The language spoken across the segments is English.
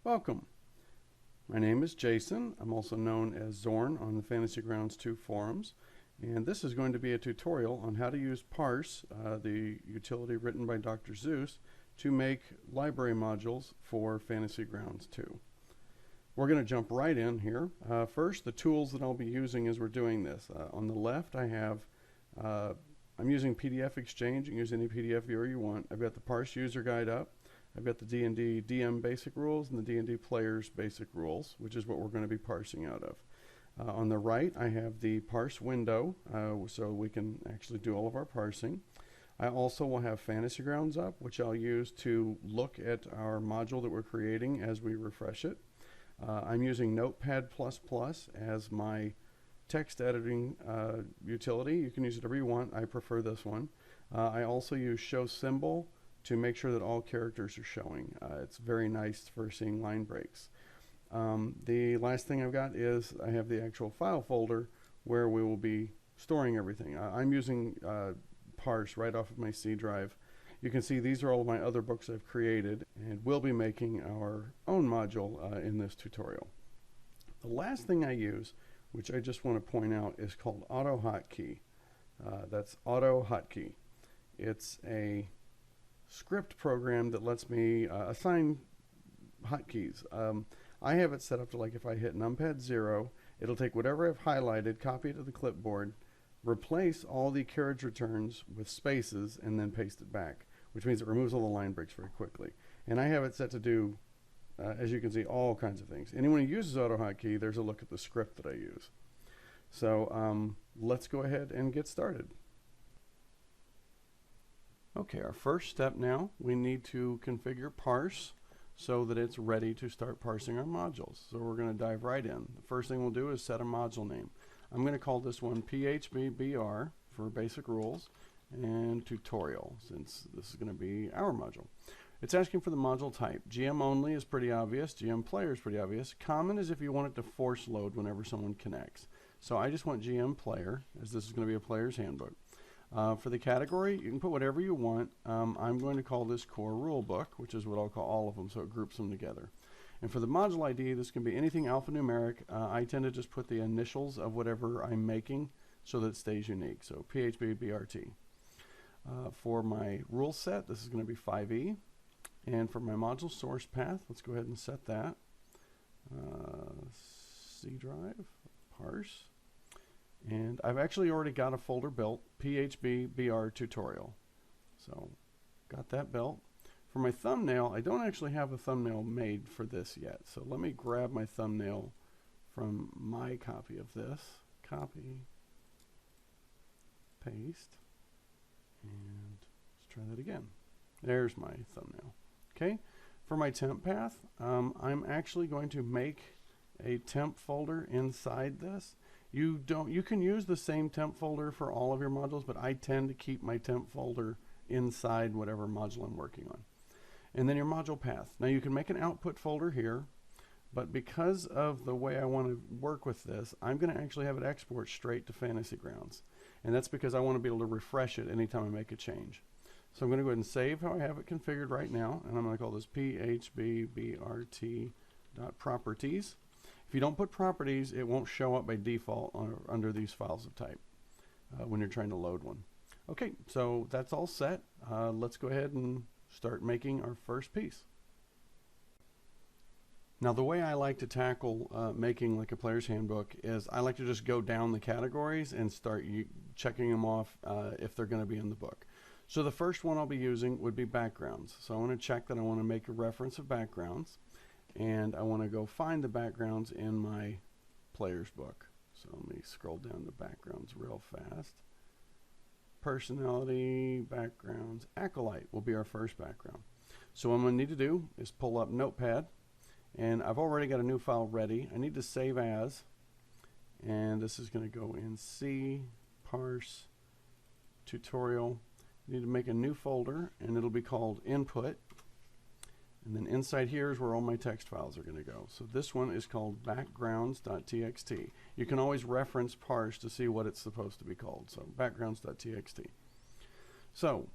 Welcome. My name is Jason. I'm also known as Zorn on the Fantasy Grounds 2 forums, and this is going to be a tutorial on how to use Parse, the utility written by Dr. Zeus, to make library modules for Fantasy Grounds 2. We're going to jump right in here. First, the tools that I'll be using as we're doing this. On the left, I'm using PDF Exchange. You can use any PDF viewer you want. I've got the Parse user guide up. I've got the D&D DM basic rules and the D&D players basic rules, which is what we're going to be parsing out of. On the right, I have the parse window, so we can actually do all of our parsing. I also will have Fantasy Grounds up, which I'll use to look at our module that we're creating as we refresh it. I'm using Notepad++ as my text editing utility. You can use it whatever you want. I prefer this one. I also use Show Symbol to make sure that all characters are showing. It's very nice for seeing line breaks. The last thing I've got is I have the actual file folder where we will be storing everything. I'm using Parse right off of my C drive. You can see these are all of my other books I've created, and we'll be making our own module in this tutorial. The last thing I use, which I just want to point out, is called AutoHotkey. That's AutoHotkey. It's a script program that lets me assign hotkeys. I have it set up to, like, if I hit numpad 0, it'll take whatever I've highlighted, copy it to the clipboard, replace all the carriage returns with spaces, and then paste it back, which means it removes all the line breaks very quickly. And I have it set to do, as you can see, all kinds of things. Anyone who uses AutoHotkey, there's a look at the script that I use. So let's go ahead and get started. Okay, our first step now, we need to configure parse so that it's ready to start parsing our modules. So we're going to dive right in. The first thing we'll do is set a module name. I'm going to call this one PHBBR for basic rules and tutorial, since this is going to be our module. It's asking for the module type. GM only is pretty obvious. GM player is pretty obvious. Common is if you want it to force load whenever someone connects. So I just want GM player, as this is going to be a player's handbook. For the category, you can put whatever you want. I'm going to call this core rule book, which is what I'll call all of them, so it groups them together. And for the module ID, this can be anything alphanumeric. I tend to just put the initials of whatever I'm making so that it stays unique. So PHBBRT. For my rule set, this is going to be 5E. And for my module source path, let's go ahead and set that. C drive, parse. And I've actually already got a folder built, PHBBR tutorial. So got that built. For my thumbnail, I don't actually have a thumbnail made for this yet. So let me grab my thumbnail from my copy of this. Copy, paste, and let's try that again. There's my thumbnail. Okay, for my temp path, I'm actually going to make a temp folder inside this. You can use the same temp folder for all of your modules, but I tend to keep my temp folder inside whatever module I'm working on. And then your module path. Now you can make an output folder here, but because of the way I want to work with this, I'm going to actually have it export straight to Fantasy Grounds. And that's because I want to be able to refresh it anytime I make a change. So I'm going to go ahead and save how I have it configured right now, and I'm going to call this phbbrt.properties. If you don't put properties, it won't show up by default under these files of type when you're trying to load one. Okay, so that's all set. Let's go ahead and start making our first piece. Now, the way I like to tackle making like a player's handbook is I like to just go down the categories and start checking them off if they're going to be in the book. So the first one I'll be using would be backgrounds. So I want to check that I want to make a reference of backgrounds. And I want to go find the backgrounds in my player's book. So let me scroll down to backgrounds real fast. Personality, backgrounds, Acolyte will be our first background. So what I'm going to need to do is pull up Notepad. And I've already got a new file ready. I need to save as. And this is going to go in C, parse, tutorial. I need to make a new folder, and it'll be called input. And then inside here is where all my text files are going to go. So this one is called backgrounds.txt. You can always reference parse to see what it's supposed to be called. So backgrounds.txt. So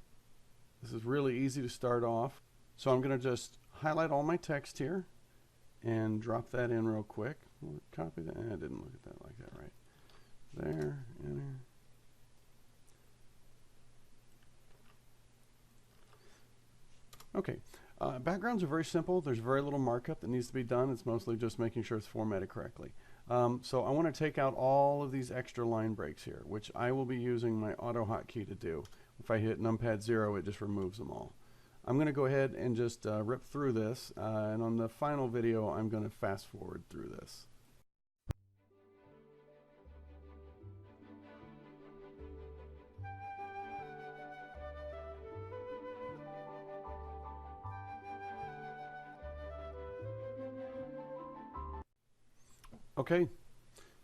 this is really easy to start off. So I'm going to just highlight all my text here, and drop that in real quick. We'll copy that. I didn't look at that like that right. There, enter. Okay, backgrounds are very simple. There's very little markup that needs to be done. It's mostly just making sure it's formatted correctly. So I want to take out all of these extra line breaks here, which I will be using my auto hotkey to do. If I hit numpad 0, it just removes them all. I'm going to go ahead and just rip through this, and on the final video, I'm going to fast forward through this. Okay,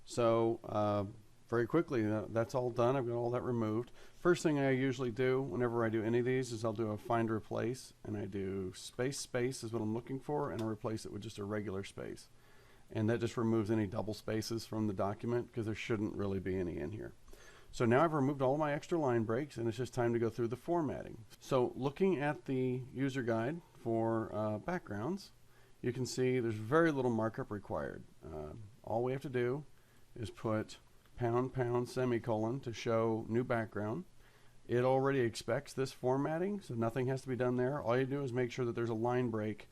so very quickly, that's all done. I've got all that removed. First thing I usually do whenever I do any of these is I'll do a find replace, and I do space is what I'm looking for, and I replace it with just a regular space. And that just removes any double spaces from the document because there shouldn't really be any in here. So now I've removed all of my extra line breaks, and it's just time to go through the formatting. So looking at the user guide for backgrounds, you can see there's very little markup required. All we have to do is put ## semicolon to show new background. It already expects this formatting, so nothing has to be done there. All you do is make sure that there's a line break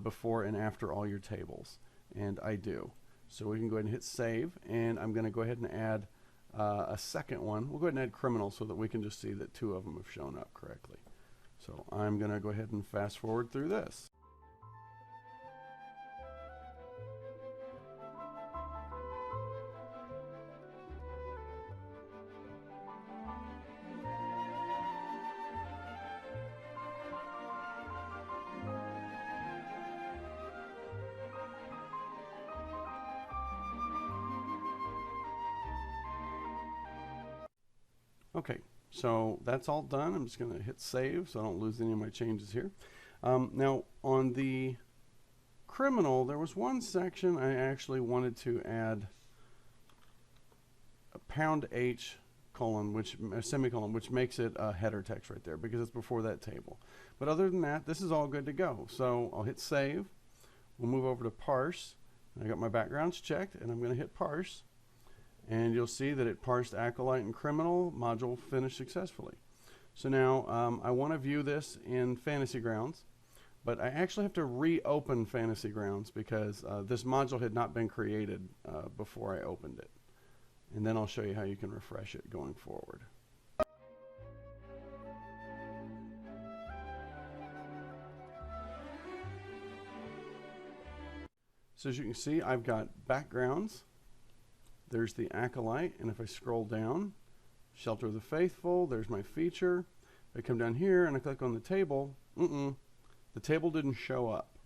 before and after all your tables, and I do. So we can go ahead and hit save, and I'm going to go ahead and add a second one. We'll go ahead and add criminal so that we can just see that 2 of them have shown up correctly. So I'm going to go ahead and fast forward through this. Okay, so that's all done. I'm just going to hit save so I don't lose any of my changes here. Now on the criminal, there was one section I actually wanted to add a #H colon, a semicolon, which makes it a header text right there because it's before that table. But other than that, this is all good to go. So I'll hit save. We'll move over to parse. I got my backgrounds checked, and I'm going to hit parse. And you'll see that it parsed Acolyte and Criminal. Module finished successfully. So now I want to view this in Fantasy Grounds, but I actually have to reopen Fantasy Grounds because this module had not been created before I opened it. And then I'll show you how you can refresh it going forward. So as you can see, I've got backgrounds. There's the Acolyte, and if I scroll down, Shelter of the Faithful, there's my feature. If I come down here and I click on the table, the table didn't show up.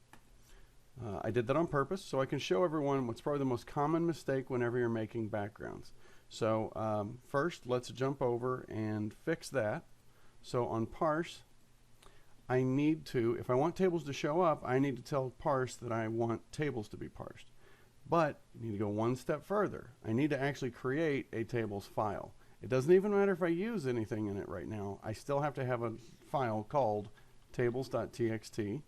I did that on purpose so I can show everyone what's probably the most common mistake whenever you're making backgrounds. So first, let's jump over and fix that. So on parse, I need to, if I want tables to show up, I need to tell parse that I want tables to be parsed. But you need to go one step further. I need to actually create a tables file. It doesn't even matter if I use anything in it right now. I still have to have a file called tables.txt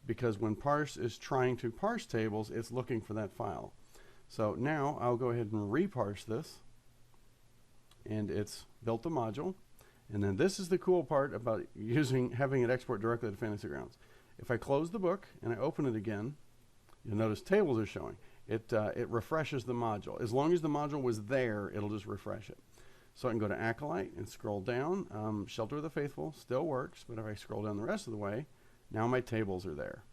because when parse is trying to parse tables, it's looking for that file. So now I'll go ahead and reparse this, and it's built a module. And then this is the cool part about having it export directly to Fantasy Grounds. If I close the book and I open it again, you'll notice tables are showing. It refreshes the module. As long as the module was there, it'll just refresh it. So I can go to Acolyte and scroll down. Shelter of the Faithful still works, but if I scroll down the rest of the way, now my tables are there.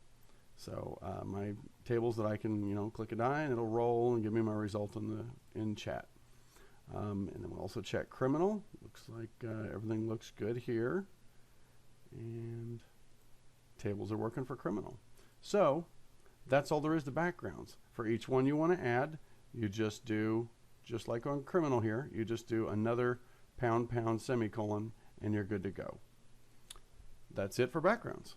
So my tables that I can, click a die and it'll roll and give me my result in chat. And then we'll also check Criminal. Looks like everything looks good here. And tables are working for Criminal. So that's all there is to backgrounds. For each one you want to add, you just do, just like on Criminal here, you just do another ## semicolon and you're good to go. That's it for backgrounds.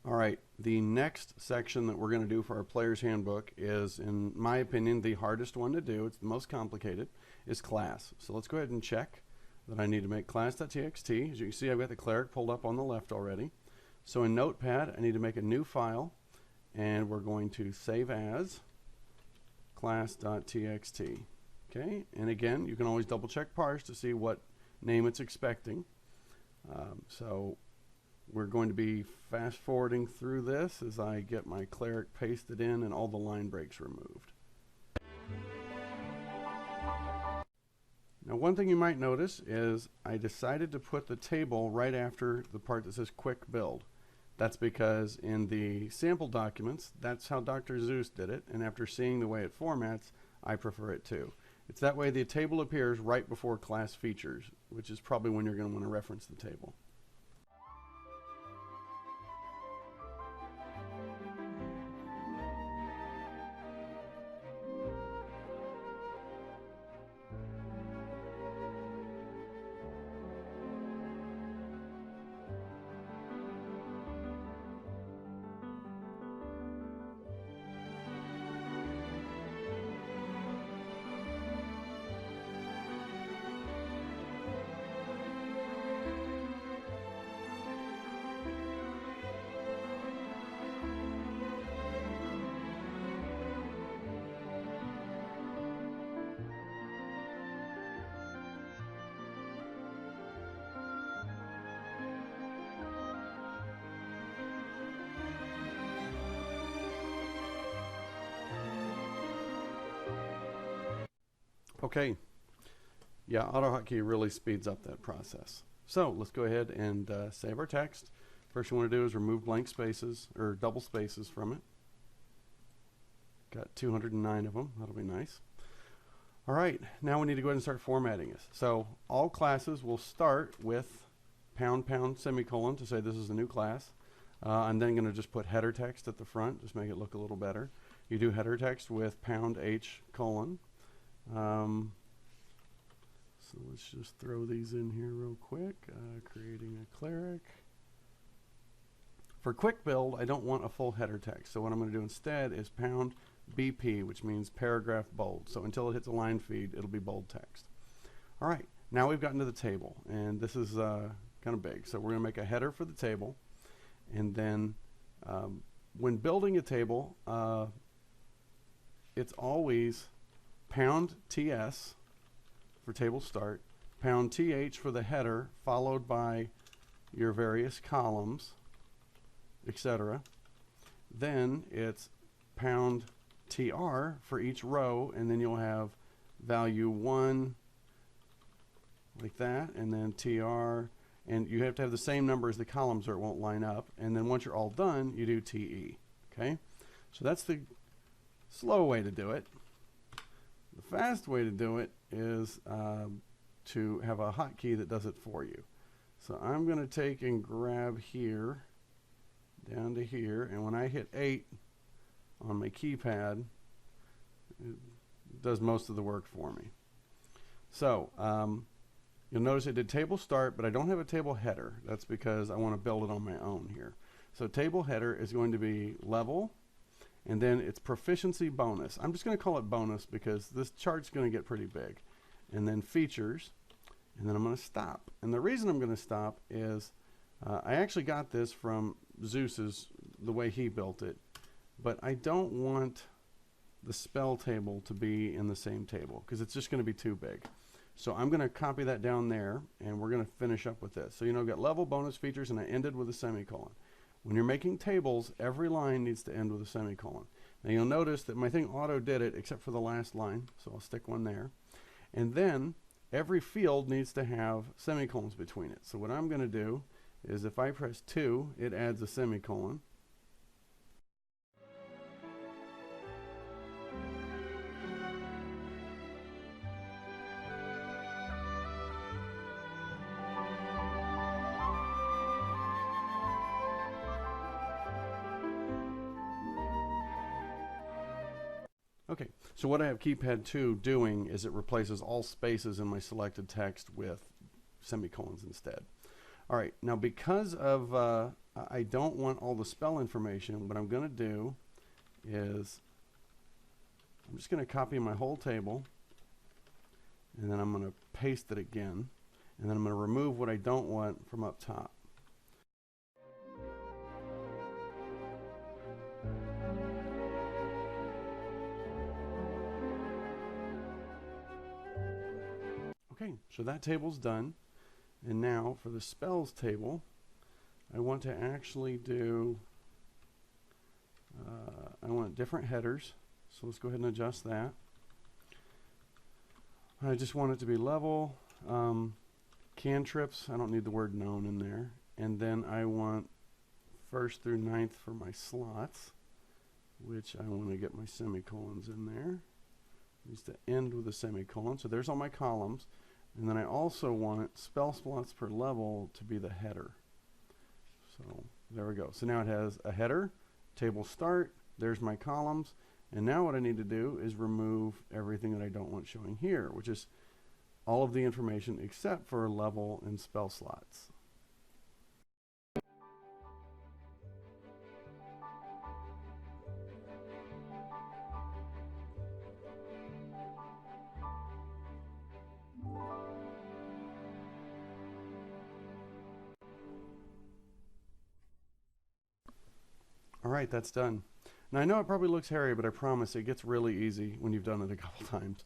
All right, the next section that we're going to do for our player's handbook is, in my opinion, the hardest one to do. It's the most complicated, is class. So let's go ahead and check that I need to make class.txt. As you can see, I've got the cleric pulled up on the left already. So in Notepad, I need to make a new file, and we're going to save as class.txt. Okay, and again, you can always double check parse to see what name it's expecting. So we're going to be fast forwarding through this as I get my cleric pasted in and all the line breaks removed. Now, one thing you might notice is I decided to put the table right after the part that says quick build. That's because in the sample documents, that's how Dr. Seuss did it, and after seeing the way it formats, I prefer it too. It's that way the table appears right before class features, which is probably when you're going to want to reference the table. Okay, yeah, AutoHotkey really speeds up that process. So let's go ahead and save our text. First you want to do is remove blank spaces, or double spaces from it. Got 209 of them, that'll be nice. All right, now we need to go ahead and start formatting this. So all classes will start with ## semicolon to say this is a new class. I'm then going to just put header text at the front, just make it look a little better. You do header text with #h:. So let's just throw these in here real quick. Creating a cleric. For quick build, I don't want a full header text. So what I'm going to do instead is #BP, which means paragraph bold. So until it hits a line feed, it'll be bold text. All right, now we've gotten to the table, and this is kind of big. So we're going to make a header for the table, and then when building a table, it's always #TS for table start, #TH for the header, followed by your various columns, etc. Then it's #TR for each row, and then you'll have value 1 like that, and then TR, and you have to have the same number as the columns or it won't line up. And then once you're all done, you do TE. Okay, so that's the slow way to do it. The fast way to do it is to have a hotkey that does it for you. So I'm going to take and grab here down to here, and when I hit 8 on my keypad, it does most of the work for me. So you'll notice it did table start, but I don't have a table header. That's because I want to build it on my own here. So table header is going to be level, and then it's proficiency bonus. I'm just going to call it bonus because this chart's going to get pretty big. And then features, and then I'm going to stop. And the reason I'm going to stop is I actually got this from Zeus's, the way he built it, but I don't want the spell table to be in the same table because it's just going to be too big. So I'm going to copy that down there, and we're going to finish up with this. So you know, I've got level, bonus, features, and I ended with a semicolon. When you're making tables, every line needs to end with a semicolon. Now you'll notice that my thing auto did it except for the last line, so I'll stick one there. And then every field needs to have semicolons between it. So what I'm going to do is if I press 2, it adds a semicolon. Okay, so what I have keypad 2 doing is it replaces all spaces in my selected text with semicolons instead. All right, now because of I don't want all the spell information, what I'm going to do is I'm just going to copy my whole table, and then I'm going to paste it again, and then I'm going to remove what I don't want from up top. Okay, so that table's done. And now for the spells table, I want to actually do, I want different headers. So let's go ahead and adjust that. I just want it to be level, cantrips, I don't need the word known in there. And then I want 1st through 9th for my slots, which I want to get my semicolons in there. It needs to end with a semicolon. So there's all my columns. And then I also want spell slots per level to be the header. So there we go. So now it has a header, table start, there's my columns. And now what I need to do is remove everything that I don't want showing here, which is all of the information except for level and spell slots. All right, that's done. Now I know it probably looks hairy, but I promise it gets really easy when you've done it a couple times.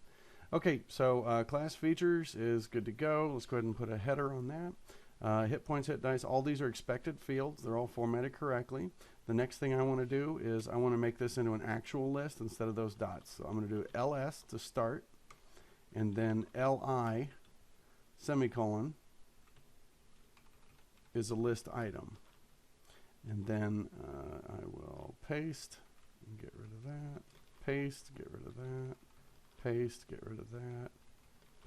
Okay, so class features is good to go. Let's go ahead and put a header on that. Hit points, hit dice, all these are expected fields. They're all formatted correctly. The next thing I want to do is I want to make this into an actual list instead of those dots. So I'm going to do ls to start, and then li semicolon is a list item. And then I will paste and get rid of that, paste, get rid of that, paste, get rid of that,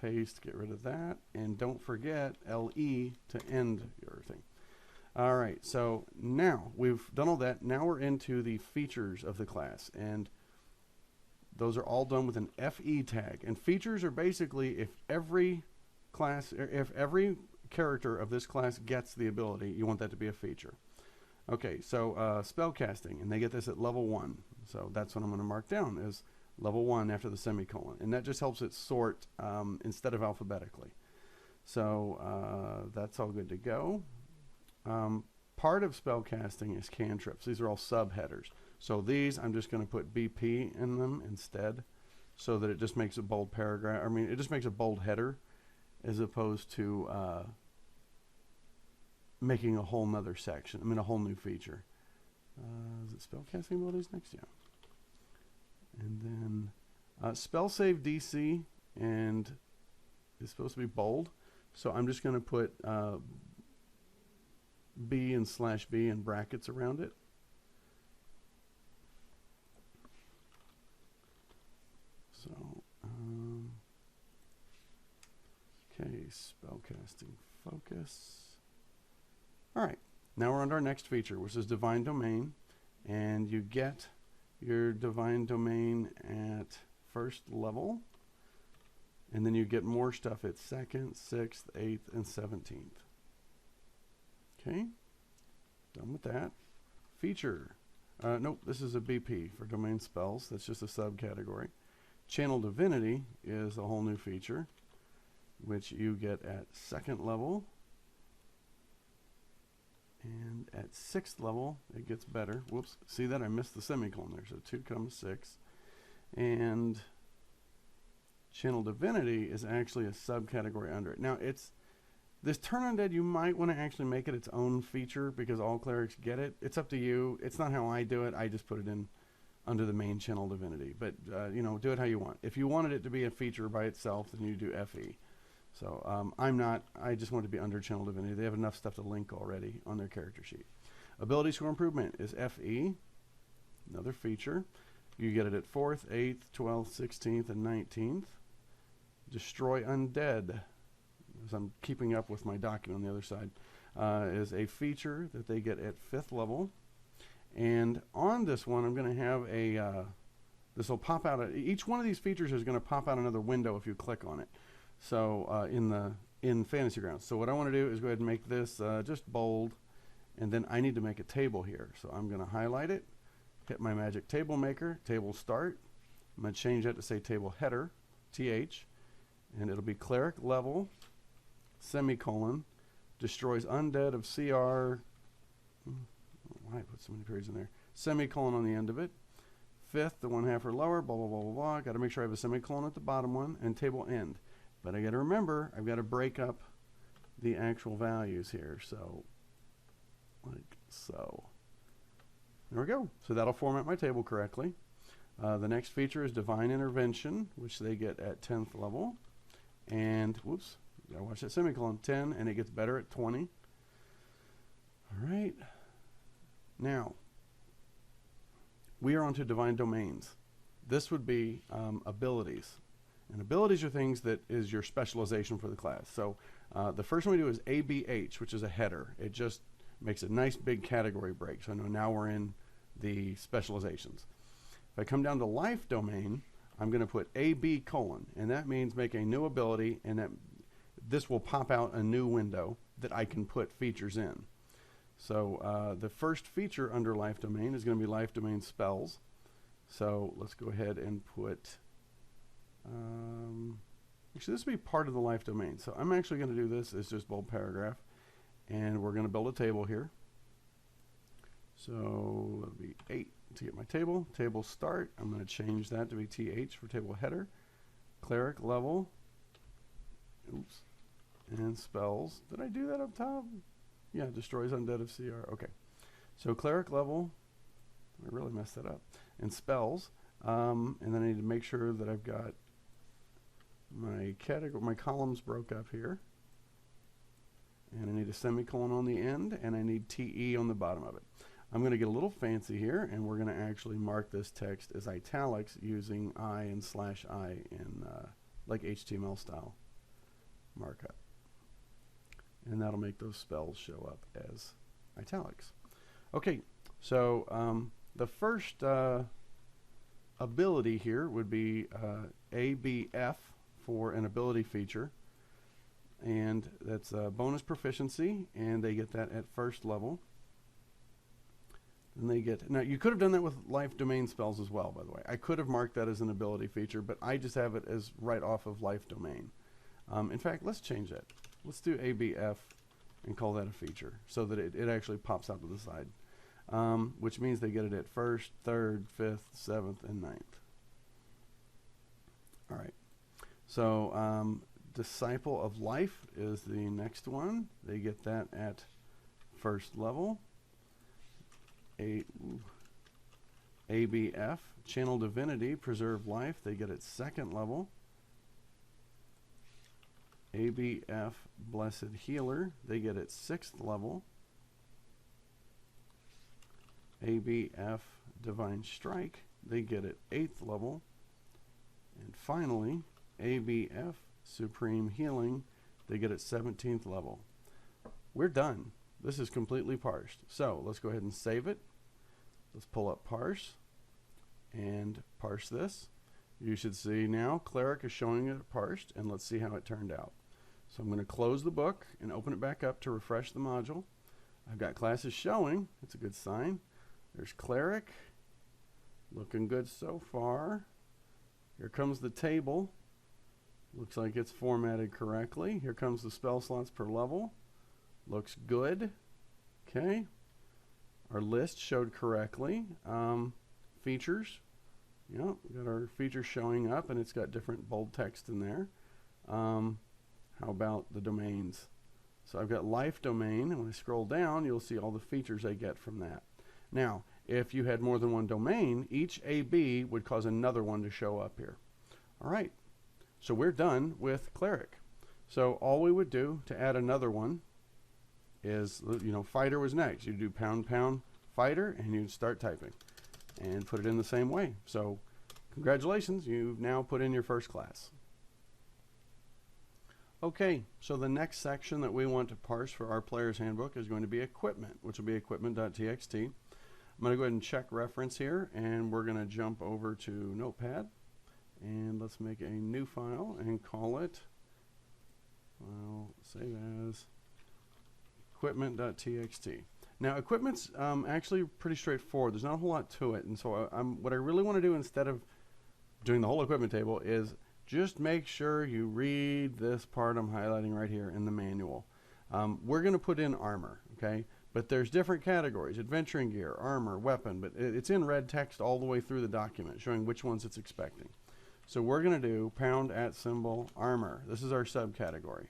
paste, get rid of that, and don't forget LE to end your thing. All right, so now we've done all that. Now we're into the features of the class, and those are all done with an FE tag. And features are basically if every character of this class gets the ability, you want that to be a feature. Okay, so spell casting, and they get this at level 1. So that's what I'm going to mark down as level 1 after the semicolon. And that just helps it sort instead of alphabetically. So that's all good to go. Part of spell casting is cantrips. These are all subheaders. So these, I'm just going to put BP in them instead so that it just makes a bold paragraph. I mean, it just makes a bold header as opposed to making a whole nother section. I mean, a whole new feature. Is it spellcasting abilities next? Yeah. And then spell save DC and it's supposed to be bold. So I'm just going to put B and /B in brackets around it. So, okay, spellcasting focus. All right, now we're on to our next feature, which is divine domain, and you get your divine domain at 1st level, and then you get more stuff at 2nd, 6th, 8th, and 17th. Okay, done with that. Feature. Nope, this is a BP for domain spells. That's just a subcategory. Channel divinity is a whole new feature, which you get at 2nd level. And at 6th level, it gets better. Whoops, see that? I missed the semicolon there. So 2 comes 6. And channel divinity is actually a subcategory under it. Now, this turn undead, you might want to actually make it its own feature because all clerics get it. It's up to you. It's not how I do it. I just put it in under the main channel divinity. But, you know, do it how you want. If you wanted it to be a feature by itself, then you do FE. So I just want it to be under channel divinity. They have enough stuff to link already on their character sheet. Ability score improvement is FE, another feature. You get it at 4th, 8th, 12th, 16th, and 19th. Destroy undead, as I'm keeping up with my document on the other side, is a feature that they get at 5th level. And on this one, I'm going to have a, this will pop out, each one of these features is going to pop out another window if you click on it. So in Fantasy Grounds. So what I want to do is go ahead and make this just bold, and then I need to make a table here. So I'm going to highlight it, hit my magic table maker, table start. I'm going to change that to say table header, TH, and it'll be cleric level, semicolon, destroys undead of CR, why I put so many periods in there, semicolon on the end of it. 5th, the 1/2 or lower, blah, blah, blah, blah, blah. Got to make sure I have a semicolon at the bottom one, and table end. But I got to remember, I've got to break up the actual values here. So, like so. There we go. So that'll format my table correctly. The next feature is divine intervention, which they get at 10th level. And, whoops, you gotta watch that semicolon, 10, and it gets better at 20. All right. Now, we are on to divine domains. This would be abilities. And abilities are things that is your specialization for the class. So the first one we do is ABH, which is a header. It just makes a nice big category break. So I know now we're in the specializations. If I come down to life domain, I'm going to put AB colon, and that means make a new ability, and that this will pop out a new window that I can put features in. So the first feature under life domain is going to be life domain spells. So let's go ahead and put, actually this will be part of the life domain. So I'm actually going to do this as just bold paragraph, and we're going to build a table here. So it'll be 8 to get my table. Table start, I'm going to change that to be TH for table header. Cleric level, oops, and spells. Did I do that up top? Yeah, destroys undead of CR. Okay. So cleric level, I really messed that up. And spells, and then I need to make sure that I've got my category, my columns broke up here. And I need a semicolon on the end, and I need TE on the bottom of it. I'm going to get a little fancy here, and we're going to actually mark this text as italics using I and /I in like HTML style markup. And that'll make those spells show up as italics. Okay, so the first ability here would be ABF for an ability feature. And that's bonus proficiency, and they get that at first level. And they get, now you could have done that with life domain spells as well, by the way. I could have marked that as an ability feature, but I just have it as right off of life domain. In fact, let's change that. Let's do ABF and call that a feature so that it actually pops out to the side, which means they get it at first, third, fifth, seventh, and ninth. All right. So Disciple of Life is the next one. They get that at first level. ABF, Channel Divinity, Preserve Life, they get it second level. ABF, Blessed Healer, they get it 6th level. ABF, Divine Strike, they get it 8th level. And finally, ABF, Supreme Healing, they get it 17th level. We're done. This is completely parsed. So let's go ahead and save it. Let's pull up parse and parse this. You should see now Cleric is showing it parsed, and let's see how it turned out. So I'm going to close the book and open it back up to refresh the module. I've got classes showing. That's a good sign. There's Cleric. Looking good so far. Here comes the table. Looks like it's formatted correctly. Here comes the spell slots per level. Looks good. Okay. Our list showed correctly. Features. Yeah, we got our features showing up, and it's got different bold text in there. How about the domains? So I've got life domain, and when I scroll down, you'll see all the features I get from that. Now, if you had more than one domain, each AB would cause another one to show up here. All right. So we're done with Cleric. So all we would do to add another one is, you know, fighter was next. You do # fighter, and you'd start typing and put it in the same way. So congratulations, you've now put in your first class. Okay, so the next section that we want to parse for our player's handbook is going to be equipment, which will be equipment.txt. I'm going to go ahead and check reference here, and we're going to jump over to Notepad, and let's make a new file and call it, well, save as equipment.txt. Now, equipment's actually pretty straightforward. There's not a whole lot to it, and so what I really want to do instead of doing the whole equipment table is just make sure you read this part I'm highlighting right here in the manual. We're going to put in armor, okay? But there's different categories: adventuring gear, armor, weapon, but it's in red text all the way through the document, showing which ones it's expecting. So we're going to do pound @ symbol armor. This is our subcategory.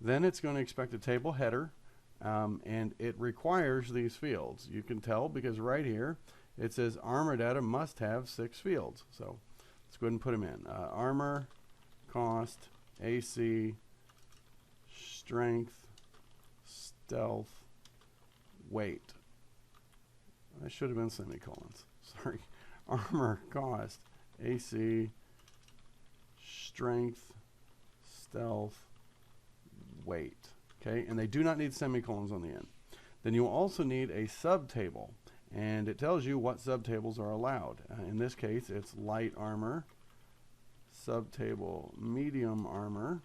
Then it's going to expect a table header, and it requires these fields. You can tell because right here it says armor data must have 6 fields. So let's go ahead and put them in. Armor, cost, AC, strength, stealth, weight. That should have been semicolons. Sorry. Armor, cost, AC, strength, stealth, weight. Okay, and they do not need semicolons on the end. Then you also need a subtable, and it tells you what subtables are allowed. In this case, it's light armor, subtable medium armor,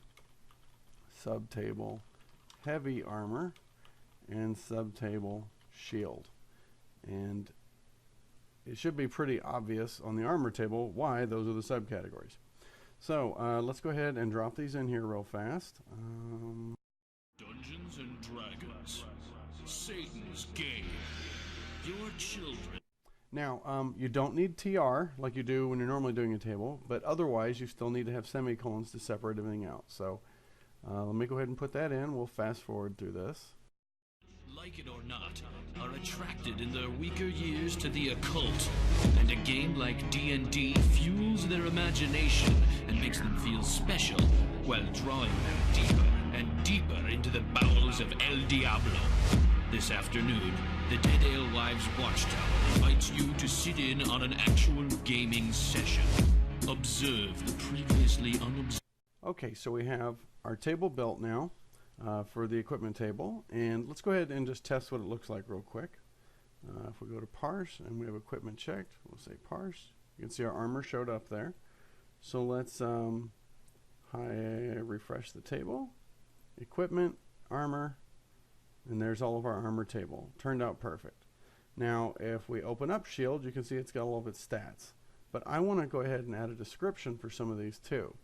subtable heavy armor, and subtable shield. And it should be pretty obvious on the armor table why those are the subcategories. So let's go ahead and drop these in here real fast. Dungeons and Dragons, Satan's game, your children. Now, you don't need TR like you do when you're normally doing a table, but otherwise you still need to have semicolons to separate everything out. So let me go ahead and put that in. We'll fast forward through this. Like it or not, are attracted in their weaker years to the occult, and a game like D&D fuels their imagination and makes them feel special while drawing them deeper and deeper into the bowels of El Diablo. This afternoon, the Dead Alewives Watchtower invites you to sit in on an actual gaming session. Observe the previously unobserved. Okay, so we have our table built now. For the equipment table, and let's go ahead and just test what it looks like real quick. If we go to parse and we have equipment checked, we'll say parse. You can see our armor showed up there. So let's refresh the table, equipment, armor, and there's all of our armor table. Turned out perfect. Now if we open up shield, you can see it's got all of its stats, but I want to go ahead and add a description for some of these too.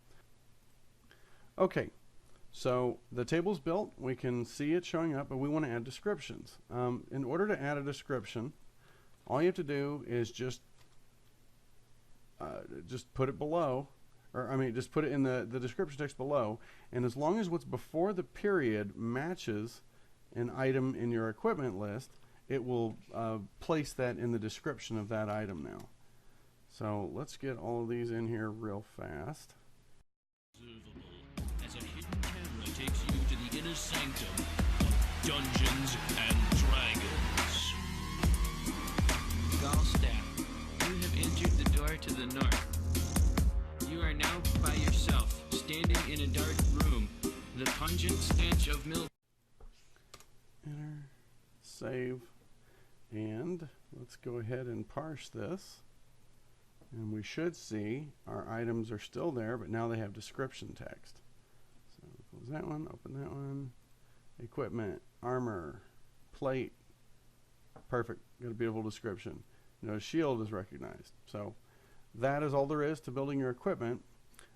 Okay. So the table's built, we can see it showing up, but we want to add descriptions. In order to add a description, all you have to do is just put it below, just put it in the description text below, and as long as what's before the period matches an item in your equipment list, it will place that in the description of that item now. So let's get all of these in here real fast. As a hidden camera takes you to the inner sanctum of Dungeons and Dragons. Gallstaff, you have entered the door to the north. You are now by yourself, standing in a dark room. The pungent stench of milk. Enter, save, and let's go ahead and parse this. And we should see our items are still there, but now they have description text. So close that one, open that one. Equipment, armor, plate. Perfect. Got a beautiful description. Shield is recognized. So that is all there is to building your equipment.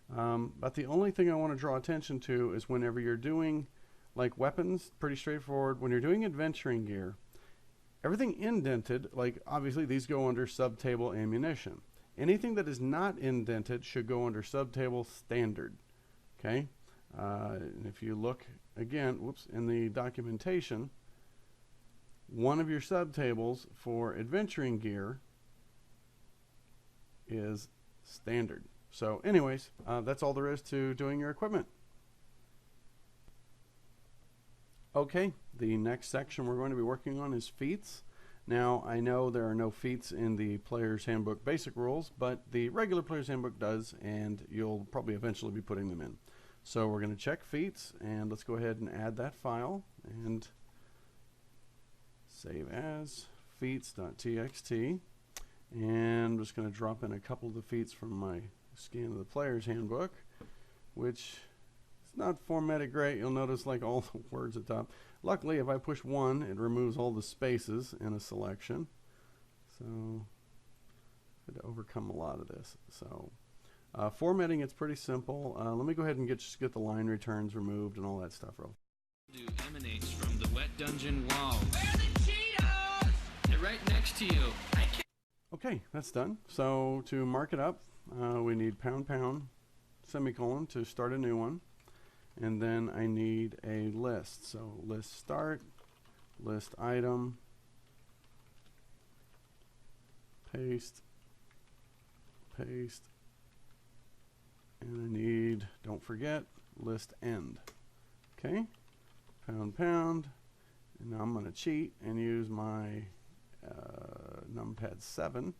But the only thing I want to draw attention to is whenever you're doing like weapons, pretty straightforward. When you're doing adventuring gear, everything indented, like obviously these go under subtable ammunition. Anything that is not indented should go under subtable standard. Okay? And if you look again, in the documentation, one of your subtables for adventuring gear is standard. So anyways, that's all there is to doing your equipment. Okay, the next section we're going to be working on is feats. Now, I know there are no feats in the Player's Handbook basic rules, but the regular Player's Handbook does, and you'll probably eventually be putting them in. So we're going to check feats, and let's go ahead and add that file, and save as feats.txt. And I'm just going to drop in a couple of the feats from my scan of the Player's Handbook, which is not formatted great. You'll notice like all the words at the top. Luckily, if I push 1, it removes all the spaces in a selection. So I had to overcome a lot of this. So formatting, it's pretty simple. Let me go ahead and just get the line returns removed and all that stuff. Emanates from the wet dungeon walls. Where are the Cheetos? They're right next to you. Okay, that's done. So to mark it up, we need pound pound semicolon to start a new one. And then I need a list. So list start, list item, paste, paste, and I need, don't forget, list end. Okay, pound pound, and now I'm going to cheat and use my numpad 7,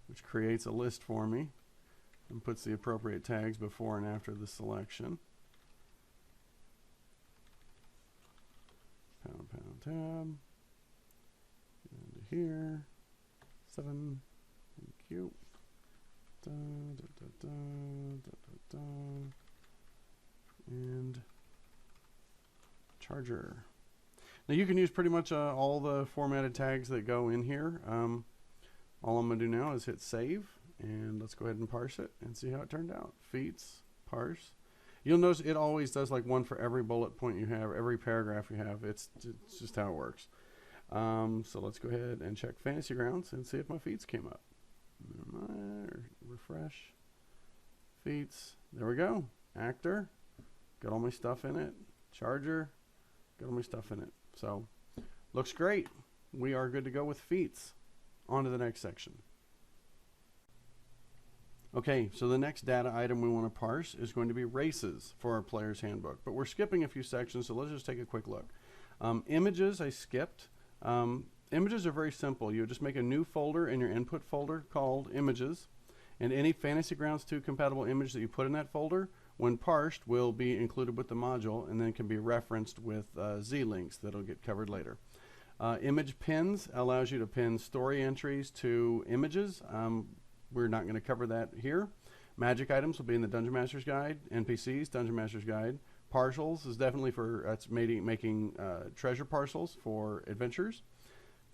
which creates a list for me and puts the appropriate tags before and after the selection. Pound pound tab, into here, 7, thank you. Da, da, da, da, da, da, da. And charger. Now you can use pretty much all the formatted tags that go in here. All I'm going to do now is hit save, and let's go ahead and parse it and see how it turned out. Feats, parse. You'll notice it always does like one for every bullet point you have, every paragraph you have. It's just how it works. So let's go ahead and check Fantasy Grounds and see if my feats came up. Refresh. Feats. There we go. Actor. Got all my stuff in it. Charger. Got all my stuff in it. So, looks great. We are good to go with feats. On to the next section. Okay, so the next data item we want to parse is going to be races for our player's handbook. But we're skipping a few sections, so let's just take a quick look. Images, I skipped. Images are very simple. You just make a new folder in your input folder called images, and any Fantasy Grounds 2 compatible image that you put in that folder, when parsed, will be included with the module and then can be referenced with Z-links that'll get covered later. Image pins allows you to pin story entries to images. We're not going to cover that here. Magic items will be in the Dungeon Master's Guide. NPCs, Dungeon Master's Guide. Parcels is definitely for making treasure parcels for adventures.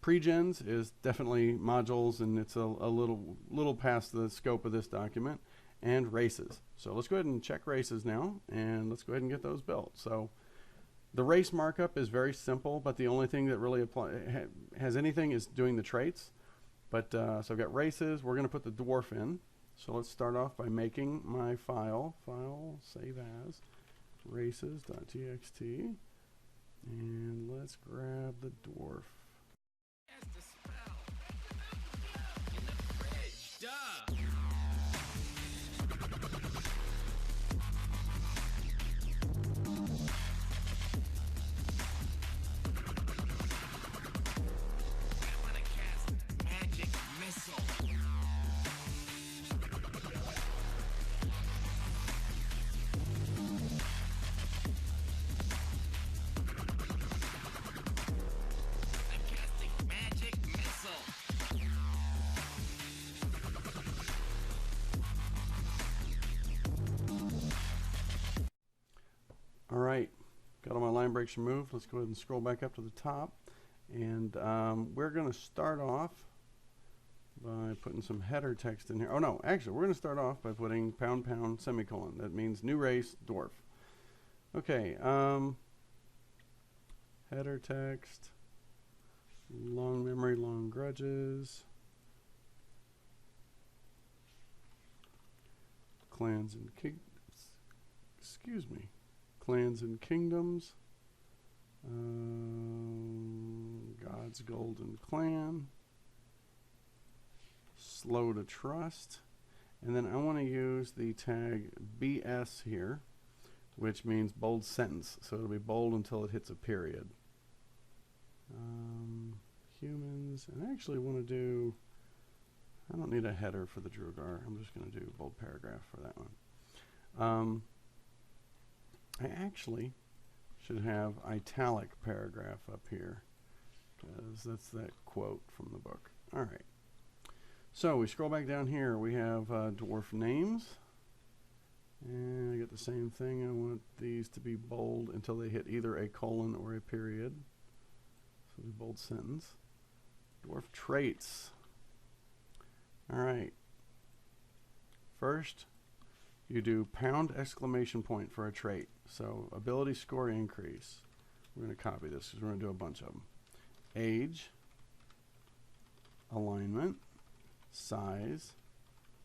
Pregens is definitely modules, and it's a little past the scope of this document. And races. So let's go ahead and check races now, and let's go ahead and get those built. So the race markup is very simple, but the only thing that really has anything is doing the traits. But so I've got races. We're going to put the dwarf in. So let's start off by making my file save as races.txt, and let's grab the dwarf. In the fridge, duh! All right, got all my line breaks removed. Let's go ahead and scroll back up to the top. And we're going to start off by putting some header text in here. Oh no, actually we're going to start off by putting pound pound semicolon. That means new race, dwarf. Okay, header text, long memory, long grudges, clans and clans and kingdoms, God's Golden Clan, slow to trust, and then I want to use the tag BS here, which means bold sentence, so it'll be bold until it hits a period. Humans, and I actually want to do, I don't need a header for the Drugar, I'm just going to do bold paragraph for that one. I actually should have italic paragraph up here, because that's that quote from the book. All right. So we scroll back down here. We have dwarf names. And I get the same thing. I want these to be bold until they hit either a colon or a period. So we bold sentence. Dwarf traits. All right. First, you do pound exclamation point for a trait. So ability score increase. We're going to copy this because we're going to do a bunch of them. Age, alignment, size,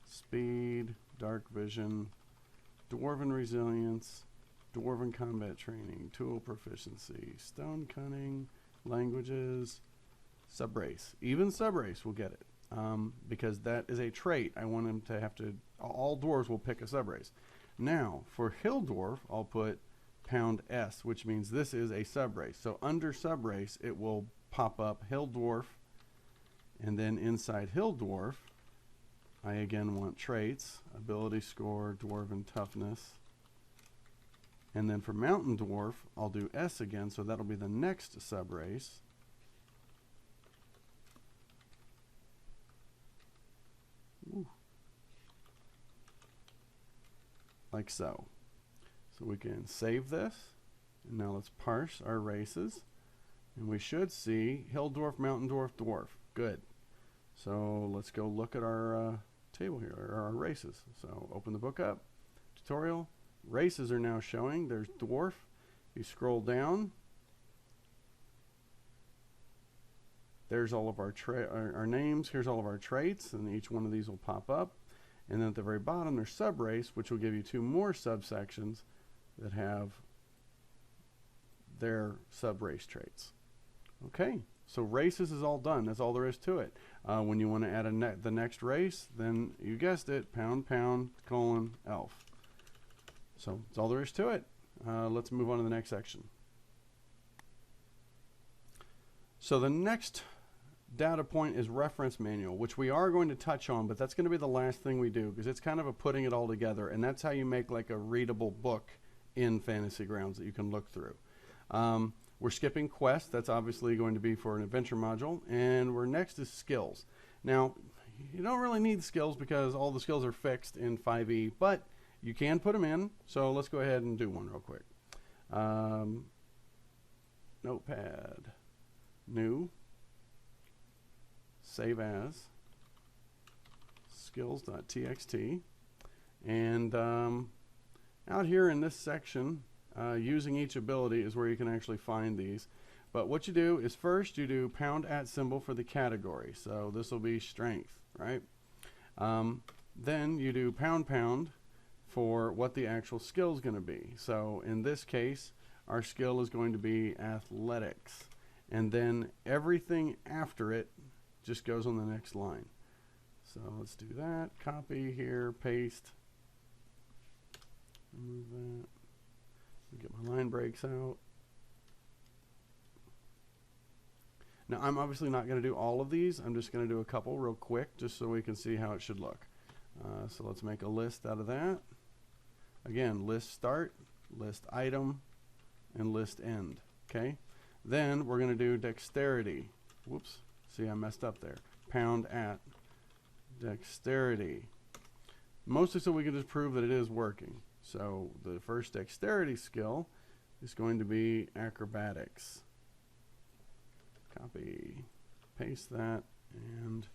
speed, dark vision, dwarven resilience, dwarven combat training, tool proficiency, stone cunning, languages, subrace. Even subrace will get it because that is a trait. I want him to have to, all dwarves will pick a subrace. Now, for hill dwarf, I'll put pound S, which means this is a subrace. So under subrace, it will pop up hill dwarf, and then inside hill dwarf, I again want traits, ability score, dwarven toughness. And then for mountain dwarf, I'll do S again, so that'll be the next subrace. Ooh. Like so. So we can save this. And now let's parse our races. And we should see hill dwarf, mountain dwarf, dwarf. Good. So let's go look at our table here, or our races. So open the book up, tutorial. Races are now showing. There's dwarf. You scroll down. There's all of our names. Here's all of our traits, and each one of these will pop up. And then at the very bottom, there's subrace, which will give you 2 more subsections that have their subrace traits. Okay, so races is all done. That's all there is to it. When you want to add the next race, then you guessed it, pound, colon, elf. So that's all there is to it. Let's move on to the next section. So the next data point is reference manual, which we are going to touch on, but that's going to be the last thing we do because it's kind of a putting it all together, and that's how you make like a readable book in Fantasy Grounds that you can look through. We're skipping quest. That's obviously going to be for an adventure module, and we're next is skills. Now, you don't really need skills because all the skills are fixed in 5e, but you can put them in. So let's go ahead and do one real quick. Notepad, new, save as, skills.txt, and out here in this section, using each ability is where you can actually find these. But what you do is first you do pound @ symbol for the category. So this will be strength, right? Then you do pound for what the actual skill is going to be. So in this case, our skill is going to be athletics. And then everything after it just goes on the next line. So let's do that. Copy here, paste. Remove that. Get my line breaks out. Now I'm obviously not going to do all of these. I'm just going to do a couple real quick just so we can see how it should look. So let's make a list out of that. Again, list start, list item, and list end. Okay. Then we're going to do dexterity. Whoops. See, I messed up there. Pound @ dexterity. Mostly so we can just prove that it is working. So the first dexterity skill is going to be acrobatics. Copy, paste that, and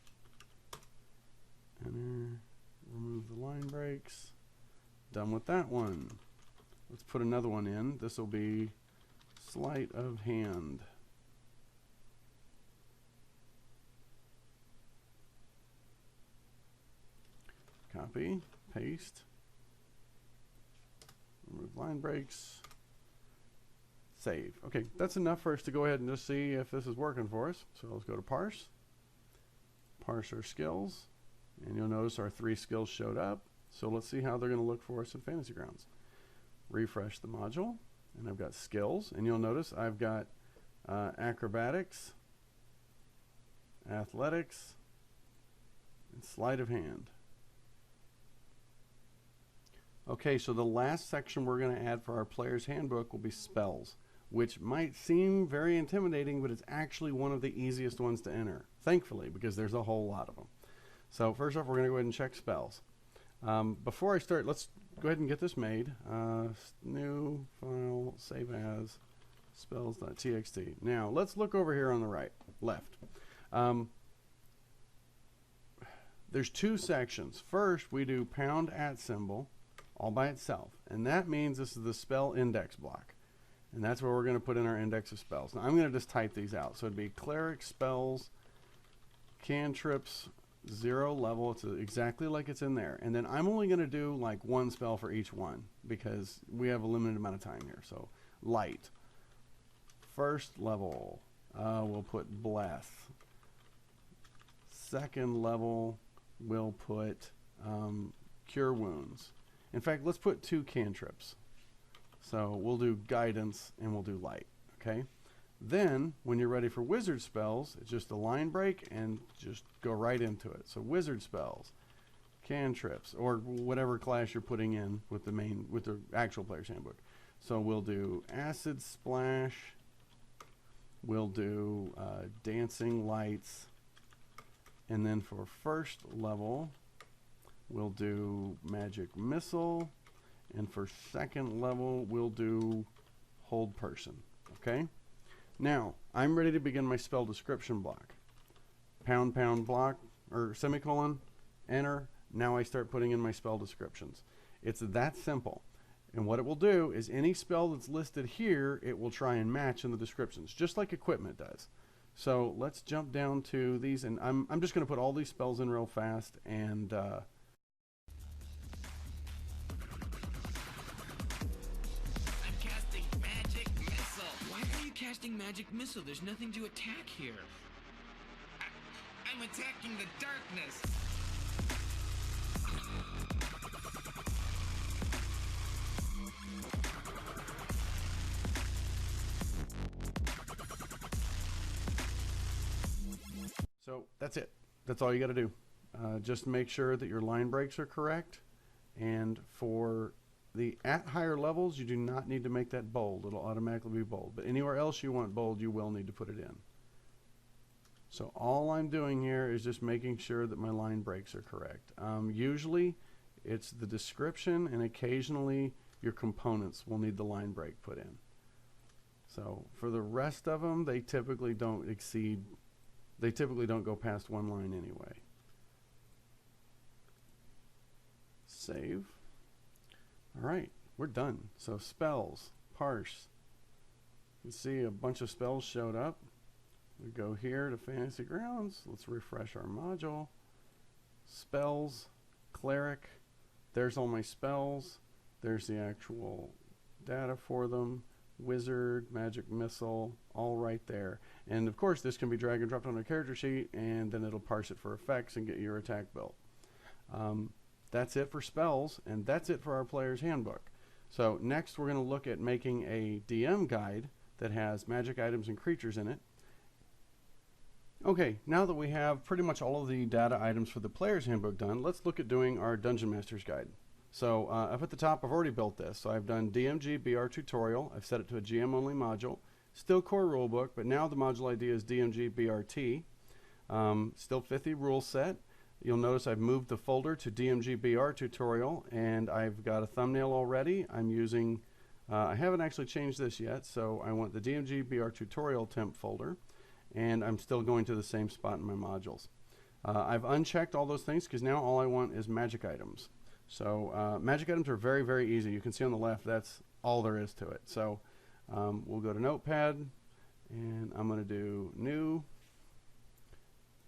enter, remove the line breaks. Done with that one. Let's put another one in. This will be sleight of hand. Copy, paste, remove line breaks, save. Okay, that's enough for us to go ahead and just see if this is working for us. So let's go to parse our skills, and you'll notice our 3 skills showed up. So let's see how they're going to look for us in Fantasy Grounds. Refresh the module, and I've got skills, and you'll notice I've got acrobatics, athletics, and sleight of hand. Okay, so the last section we're going to add for our player's handbook will be spells, which might seem very intimidating, but it's actually one of the easiest ones to enter, thankfully, because there's a whole lot of them. So first off, we're going to go ahead and check spells. Before I start, let's go ahead and get this made. New file, save as, spells.txt. Now, let's look over here on the left. There's 2 sections. First, we do pound @ symbol all by itself, and that means this is the spell index block, and that's where we're going to put in our index of spells. Now I'm going to just type these out. So it'd be cleric spells, cantrips, 0 level. It's exactly like it's in there. And then I'm only going to do like one spell for each one because we have a limited amount of time here. So light. First level, we'll put bless. Second level, we'll put cure wounds. In fact, let's put 2 cantrips. So we'll do guidance and we'll do light. Okay. Then, when you're ready for wizard spells, it's just a line break and just go right into it. So wizard spells, cantrips, or whatever class you're putting in with the actual player's handbook. So we'll do acid splash. We'll do dancing lights, and then for first level, we'll do magic missile, and for second level, we'll do hold person. Okay. Now, I'm ready to begin my spell description block. Pound, pound, block, or semicolon, enter. Now I start putting in my spell descriptions. It's that simple. And what it will do is any spell that's listed here, it will try and match in the descriptions, just like equipment does. So let's jump down to these, and I'm just going to put all these spells in real fast, and casting magic missile. There's nothing to attack here. I'm attacking the darkness. So that's it. That's all you got to do. Just make sure that your line breaks are correct. And for the at higher levels, you do not need to make that bold. It'll automatically be bold. But anywhere else you want bold, you will need to put it in. So all I'm doing here is just making sure that my line breaks are correct. Usually it's the description, and occasionally your components will need the line break put in. So for the rest of them, they typically don't go past one line anyway. Save. All right, we're done. So spells, parse. You can see a bunch of spells showed up. We go here to Fantasy Grounds. Let's refresh our module. Spells, cleric. There's all my spells. There's the actual data for them. Wizard, magic missile, all right there. And of course, this can be drag and dropped on a character sheet, and then it'll parse it for effects and get your attack built. That's it for spells, and that's it for our player's handbook. So next we're going to look at making a DM guide that has magic items and creatures in it. Okay, now that we have pretty much all of the data items for the player's handbook done, let's look at doing our Dungeon Master's Guide. So up at the top, I've already built this. So I've done DMG BR tutorial. I've set it to a GM only module. Still core rulebook, but now the module ID is DMG BRT. Still 50 rule set. You'll notice I've moved the folder to DMG BR tutorial, and I've got a thumbnail already. I'm using, I haven't actually changed this yet, so I want the DMG BR tutorial temp folder, and I'm still going to the same spot in my modules. I've unchecked all those things because now all I want is magic items. So magic items are very, very easy. You can see on the left, that's all there is to it. So we'll go to Notepad, and I'm going to do New,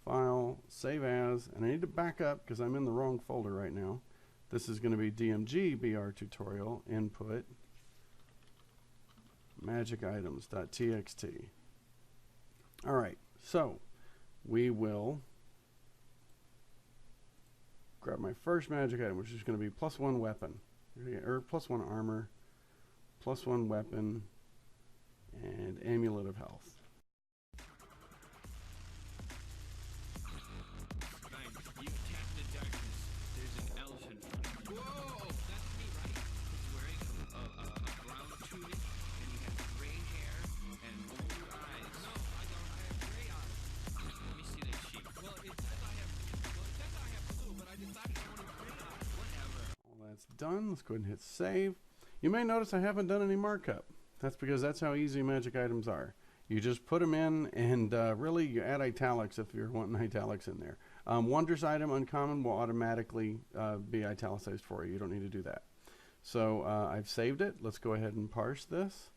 File, Save As, and I need to back up because I'm in the wrong folder right now. This is going to be DMG BR tutorial, input, magic items.txt. All right, so we will grab my first magic item, which is going to be +1 weapon, or +1 armor, +1 weapon, and amulet of health. You attack the darkness. There's an elf in front of you. Whoa! That's me, right? He's wearing a brown tunic, and he has gray hair and blue eyes. No, I don't. I have gray eyes. Let me see that sheet. Well, it says I have blue, but I decided I wanted gray eyes. Whatever. All that's done. Let's go ahead and hit save. You may notice I haven't done any markup. That's because that's how easy magic items are. You just put them in, and really you add italics if you're wanting italics in there. Wondrous item, uncommon, will automatically be italicized for you. You don't need to do that. So I've saved it. Let's go ahead and parse this.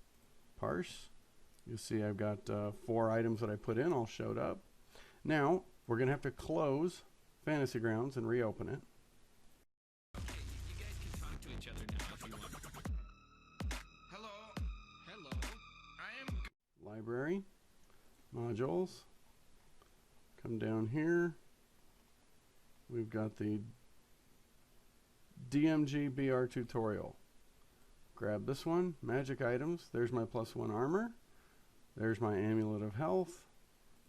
Parse. You'll see I've got 4 items that I put in all showed up. Now we're going to have to close Fantasy Grounds and reopen it. Okay, you guys can talk to each other now if you want. Hello. Hello. I am. Library, modules. Come down here. We've got the DMG BR tutorial. Grab this one, magic items. There's my +1 armor. There's my amulet of health.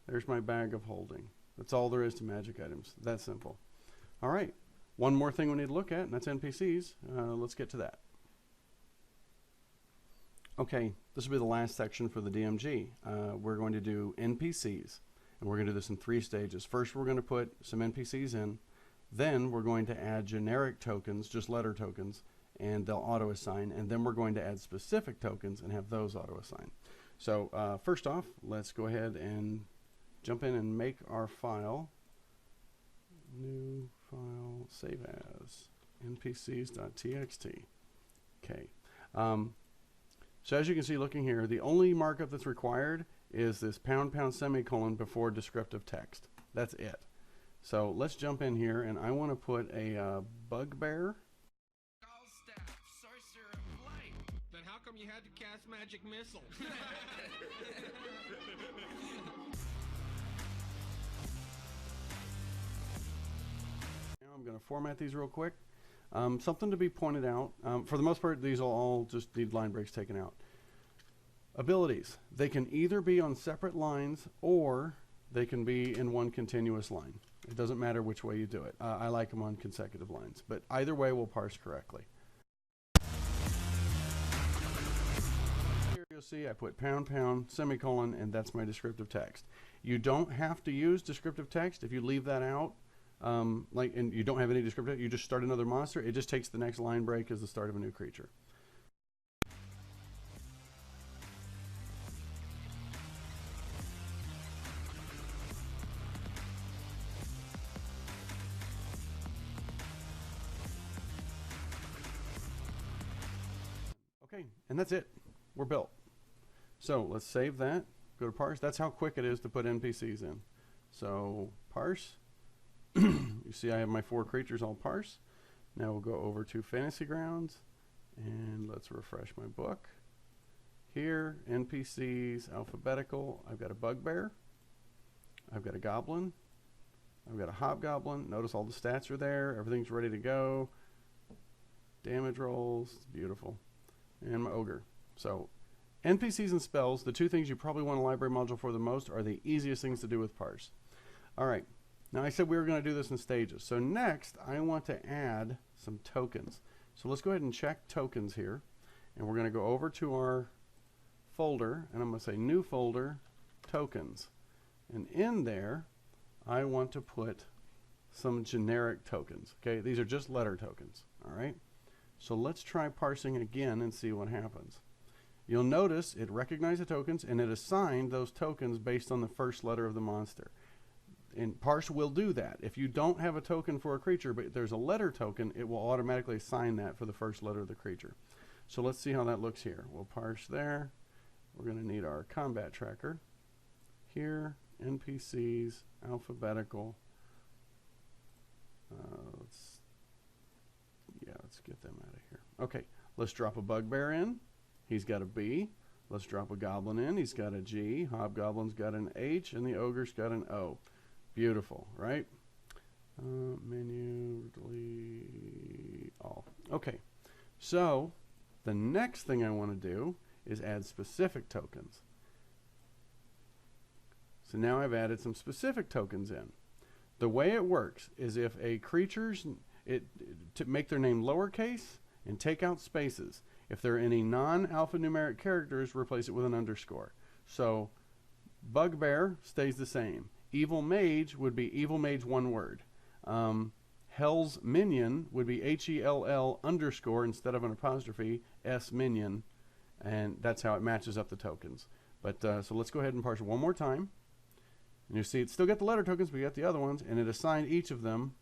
There's my bag of holding. That's all there is to magic items. That simple. All right, one more thing we need to look at, and that's NPCs. Let's get to that. Okay, this will be the last section for the DMG. We're going to do NPCs, and we're going to do this in 3 stages. First, we're going to put some NPCs in. Then we're going to add generic tokens, just letter tokens, and they'll auto-assign. And then we're going to add specific tokens and have those auto-assign. So first off, let's go ahead and jump in and make our file. New file, save as, npcs.txt. Okay. So as you can see looking here, the only markup that's required is this # semicolon before descriptive text. That's it. So let's jump in here, and I want to put a bugbear. Falstaff, sorcerer of light. Then how come you had to cast magic missile? Now I'm going to format these real quick. Something to be pointed out. For the most part, these will all just need line breaks taken out. Abilities. They can either be on separate lines or they can be in one continuous line. It doesn't matter which way you do it. I like them on consecutive lines, but either way will parse correctly. Here you'll see I put #, semicolon, and that's my descriptive text. You don't have to use descriptive text. If you leave that out, and you don't have any descriptive, you just start another monster, it just takes the next line break as the start of a new creature. Okay, and that's it. We're built. So let's save that. Go to parse. That's how quick it is to put NPCs in. So parse. You see I have my 4 creatures all parse. Now we'll go over to Fantasy Grounds and let's refresh my book. Here, NPCs, alphabetical. I've got a bugbear. I've got a goblin. I've got a hobgoblin. Notice all the stats are there. Everything's ready to go. Damage rolls. It's beautiful. And my ogre. So NPCs and spells, the 2 things you probably want a library module for the most, are the easiest things to do with parse. All right. Now I said we were going to do this in stages. So next I want to add some tokens. So let's go ahead and check tokens here. And we're going to go over to our folder and I'm going to say new folder, tokens. And in there I want to put some generic tokens. Okay, these are just letter tokens. All right. So let's try parsing again and see what happens. You'll notice it recognized the tokens and it assigned those tokens based on the first letter of the monster. And parse will do that. If you don't have a token for a creature, but there's a letter token, it will automatically assign that for the first letter of the creature. So let's see how that looks here. We'll parse there. We're going to need our combat tracker. Here, NPCs, alphabetical. Let's get them out of here. Okay, let's drop a bugbear in. He's got a B. Let's drop a goblin in. He's got a G. Hobgoblin's got an H, and the ogre's got an O. Beautiful, right? Menu, delete all. Okay, so the next thing I want to do is add specific tokens. So now I've added some specific tokens in. The way it works is if a creature's, to make their name lowercase and take out spaces. If there are any non-alphanumeric characters, replace it with an underscore. So bugbear stays the same. Evil mage would be evil mage, one word. Hell's minion would be HELL underscore instead of an apostrophe, S minion. And that's how it matches up the tokens. But so let's go ahead and parse it one more time. And you see it's still got the letter tokens, but you got the other ones, and it assigned each of them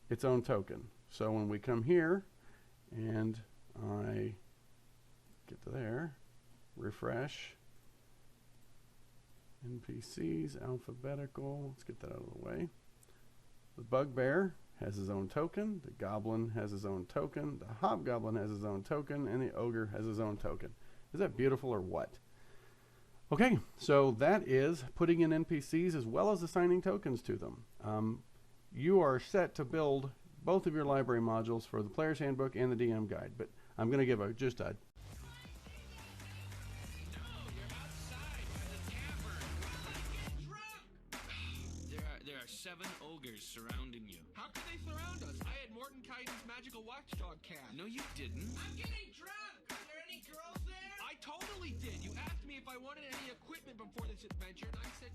its own token. So when we come here and I get to there, refresh, NPCs, alphabetical, let's get that out of the way. The bugbear has his own token, the goblin has his own token, the hobgoblin has his own token, and the ogre has his own token. Is that beautiful or what? Okay, so that is putting in NPCs as well as assigning tokens to them. You are set to build both of your library modules for the Player's Handbook and the DM Guide, but I'm going to give just a There are 7 ogres surrounding you. How could they surround us? I had Morton Kaiden's magical watchdog cast. No, you didn't. I'm getting drunk. Are there any girls there? I totally did. You asked me if I wanted any equipment before this adventure, and I said